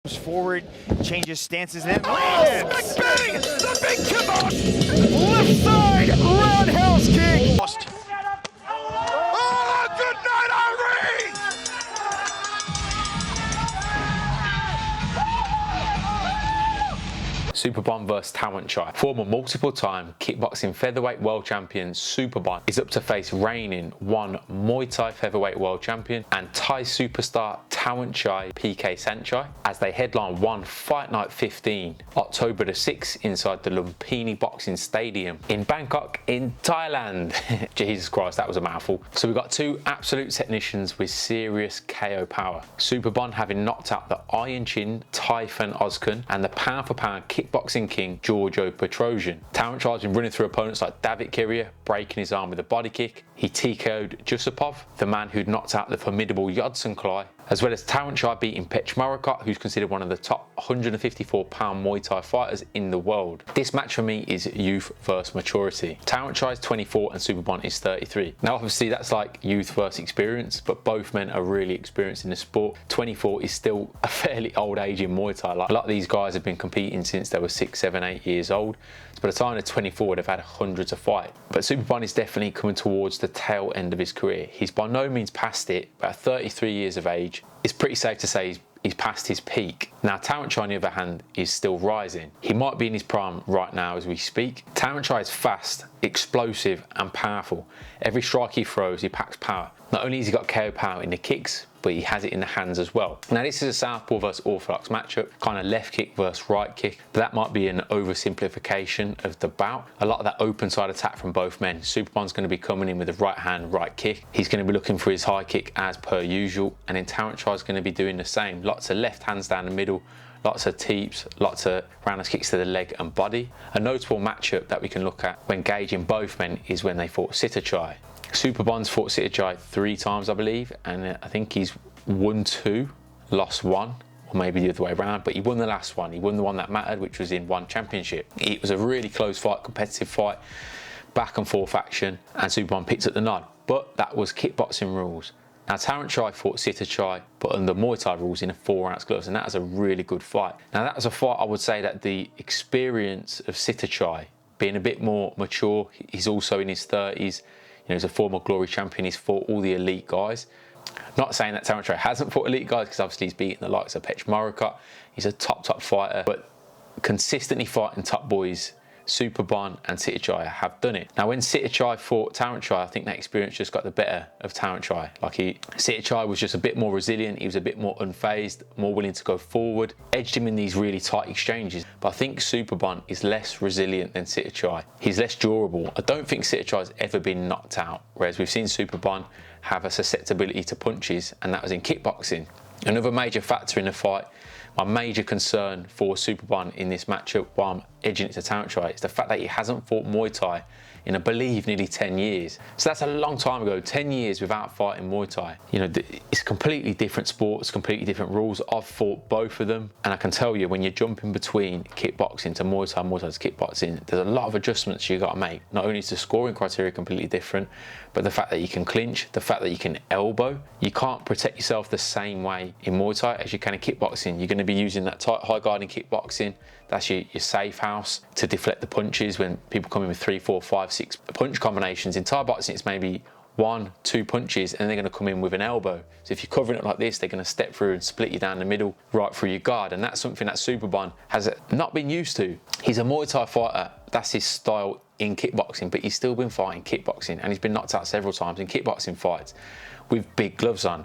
Comes forward, changes stances, and then lands! Bang! The big kibosh! Left side, roundhouse kick! Oh, good night, Irene! Superbon vs Tawanchai. Former multiple-time kickboxing featherweight world champion Superbon is up to face reigning Muay Thai featherweight world champion and Thai superstar Tawanchai PK Saenchai as they headline Fight Night 15, October the 6th inside the Lumpinee Boxing Stadium in Bangkok in Thailand. Jesus Christ, that was a mouthful. So we've got two absolute technicians with serious KO power. Superbon having knocked out the Iron Chin Tayfun Ozcan and the pound for pound kickboxing king Girorgio Petrosyan. Tawanchai's been running through opponents like Davit Kiria, breaking his arm with a body kick. He TKO'd Jusupov, the man who'd knocked out the formidable Yodsanklai, as well as Tawanchai beating Petchmorakot, who's considered one of the top 154-pound Muay Thai fighters in the world. This match for me is youth versus maturity. Tawanchai is 24 and Superbon is 33. Now obviously that's like youth versus experience, but both men are really experienced in the sport. 24 is still a fairly old age in Muay Thai. Like, a lot of these guys have been competing since they were 6, 7, 8 years old. So by the time they're 24, they've had hundreds of fights. But Superbon is definitely coming towards the tail end of his career. He's by no means past it, but at 33 years of age, it's pretty safe to say he's past his peak. Now Tawanchai on the other hand is still rising. He might be in his prime right now as we speak. Tawanchai is fast, explosive and powerful. Every strike he throws, he packs power. Not only has he got KO power in the kicks, but he has it in the hands as well. Now this is a southpaw versus orthodox matchup, kind of left kick versus right kick, but that might be an oversimplification of the bout. A lot of that open side attack from both men. Superbon's going to be coming in with a right hand, right kick. He's going to be looking for his high kick as per usual, and then Tawanchai's going to be doing the same. Lots of left hands down the middle, lots of teeps, lots of roundhouse kicks to the leg and body. A notable matchup that we can look at when gauging both men is when they fought Saenchai. Superbon's fought Saenchai 3 times, I believe, and I think he's won 2, lost 1, or maybe the other way around, but he won the last one. He won the one that mattered, which was in one championship. It was a really close fight, competitive fight, back and forth action, and Superbon picked up the nod, but that was kickboxing rules. Now Tawanchai fought Saenchai, but under Muay Thai rules in a 4-ounce gloves, and that was a really good fight. Now that was a fight I would say that the experience of Saenchai, being a bit more mature, he's also in his 30s, you know, he's a former glory champion, he's fought all the elite guys. Not saying that Tawanchai hasn't fought elite guys, because obviously he's beaten the likes of Petchmorakot. He's a top fighter, but consistently fighting top boys, Superbon and Saenchai have done it. Now when Saenchai fought Tawanchai, I think that experience just got the better of Tawanchai. Saenchai was just a bit more resilient, he was a bit more unfazed, more willing to go forward, edged him in these really tight exchanges. But I think Superbon is less resilient than Saenchai. He's less durable. I don't think Saenchai's ever been knocked out, whereas we've seen Superbon have a susceptibility to punches, and that was in kickboxing. Another major factor in the fight, my major concern for Superbon in this matchup, while I'm edging it to Tawanchai, is the fact that he hasn't fought Muay Thai in, I believe, nearly 10 years. So that's a long time ago, 10 years without fighting Muay Thai. You know, it's completely different sports, completely different rules. I've fought both of them, and I can tell you, when you're jumping between kickboxing to Muay Thai, Muay Thai to kickboxing, there's a lot of adjustments you got to make. Not only is the scoring criteria completely different, but the fact that you can clinch, the fact that you can elbow. You can't protect yourself the same way in Muay Thai as you can in kickboxing. You're going to be using that tight high guard in kickboxing. That's your safe house to deflect the punches when people come in with 3, 4, 5, 6 punch combinations. In Thai boxing, it's maybe 1, 2 punches, and they're going to come in with an elbow. So if you're covering it like this, they're going to step through and split you down the middle, right through your guard. And that's something that Superbon has not been used to. He's a Muay Thai fighter. That's his style in kickboxing, but he's still been fighting kickboxing, and he's been knocked out several times in kickboxing fights with big gloves on.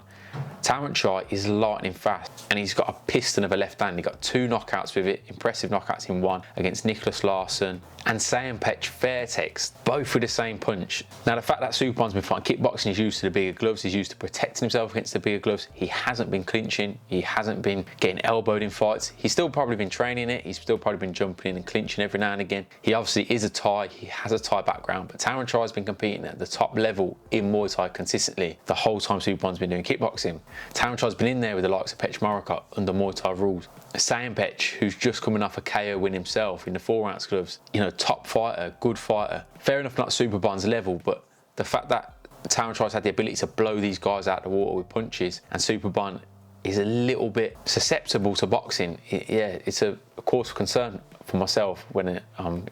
Tawanchai is lightning fast, and he's got a piston of a left hand. He got 2 knockouts with it, impressive knockouts in one against Nicholas Larsson and Saenchai Fairtex, both with the same punch. Now the fact that Superbon's been fighting kickboxing, he's used to the bigger gloves, he's used to protecting himself against the bigger gloves. He hasn't been clinching, he hasn't been getting elbowed in fights. He's still probably been training it, he's still probably been jumping in and clinching every now and again. He obviously is a Thai, he has a Thai background, but Tawanchai's been competing at the top level in Muay Thai consistently the whole time Superbon's been doing kickboxing. Tawanchai's been in there with the likes of Petchmorakot under Muay Thai rules. Saenchai, who's just coming off a KO win himself in the 4-ounce gloves, you know, top fighter, good fighter. Fair enough, not Superbon's level, but the fact that Tawanchai's had the ability to blow these guys out of the water with punches, and Superbon is a little bit susceptible to boxing. Yeah, it's a cause for concern for myself when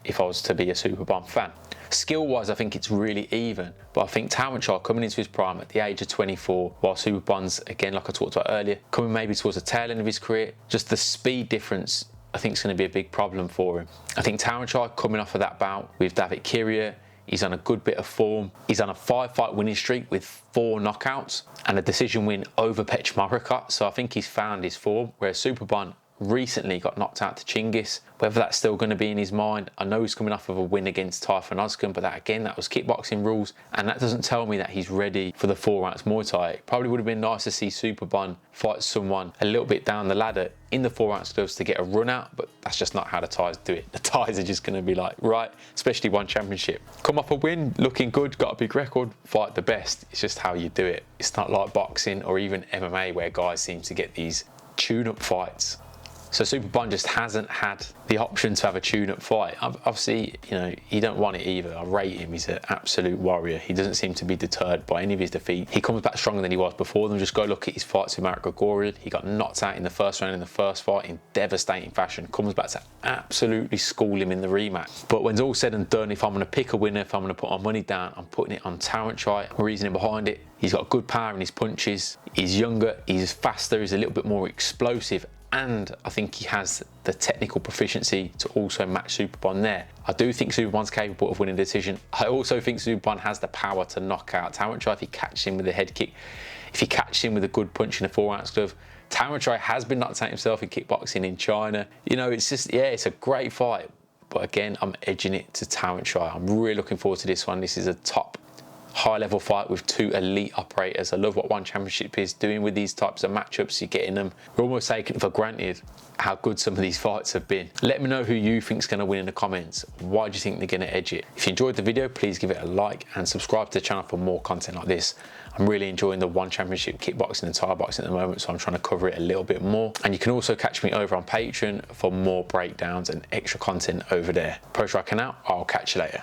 if I was to be a Superbon fan. Skill-wise, I think it's really even, but I think Tawanchai coming into his prime at the age of 24, while Superbon's, again, like I talked about earlier, coming maybe towards the tail end of his career, just the speed difference I think is going to be a big problem for him. I think Tawanchai coming off of that bout with Davit Kiria, he's on a good bit of form. He's on a 5-fight winning streak with 4 knockouts and a decision win over Petchmorakot, so I think he's found his form, whereas Superbon recently got knocked out to Chingiz. Whether that's still going to be in his mind, I know he's coming off of a win against Tayfun Ozcan, but that, again, that was kickboxing rules, and that doesn't tell me that he's ready for the 4 rounds Muay Thai. It probably would have been nice to see Superbon fight someone a little bit down the ladder in the 4 rounds gloves to get a run out, but that's just not how the Thais do it. The Thais are just going to be like, right, especially one championship. Come off a win, looking good, got a big record, fight the best. It's just how you do it. It's not like boxing or even MMA where guys seem to get these tune-up fights. So Superbon just hasn't had the option to have a tune-up fight. Obviously, you know, you don't want it either. I rate him. He's an absolute warrior. He doesn't seem to be deterred by any of his defeat. He comes back stronger than he was before them. Just go look at his fights with Girorgio. He got knocked out in the first round in the first fight in devastating fashion. Comes back to absolutely school him in the rematch. But when it's all said and done, if I'm going to pick a winner, if I'm going to put my money down, I'm putting it on Tawanchai. Reasoning behind it, he's got good power in his punches. He's younger, he's faster, he's a little bit more explosive, and I think he has the technical proficiency to also match Superbon there. I do think Superbon's capable of winning a decision. I also think Superbon has the power to knock out Tawanchai if he catches him with a head kick, if he catches him with a good punch in a 4-ounce glove. Tawanchai has been knocked out himself in kickboxing in China. You know, it's just, yeah, it's a great fight. But again, I'm edging it to Tawanchai. I'm really looking forward to this one. This is a top high-level fight with 2 elite operators. I love what One Championship is doing with these types of matchups. You're getting them. We're almost taking it for granted how good some of these fights have been. Let me know who you think's going to win in the comments. Why do you think they're going to edge it? If you enjoyed the video, please give it a like and subscribe to the channel for more content like this. I'm really enjoying the One Championship kickboxing and Thai boxing at the moment, so I'm trying to cover it a little bit more. And you can also catch me over on Patreon for more breakdowns and extra content over there. Petrosyan out. I'll catch you later.